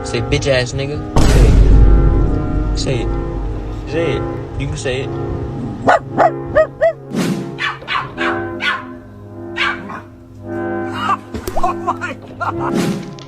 Say bitch ass nigga. Say it. Say it. You can say it. Oh my God!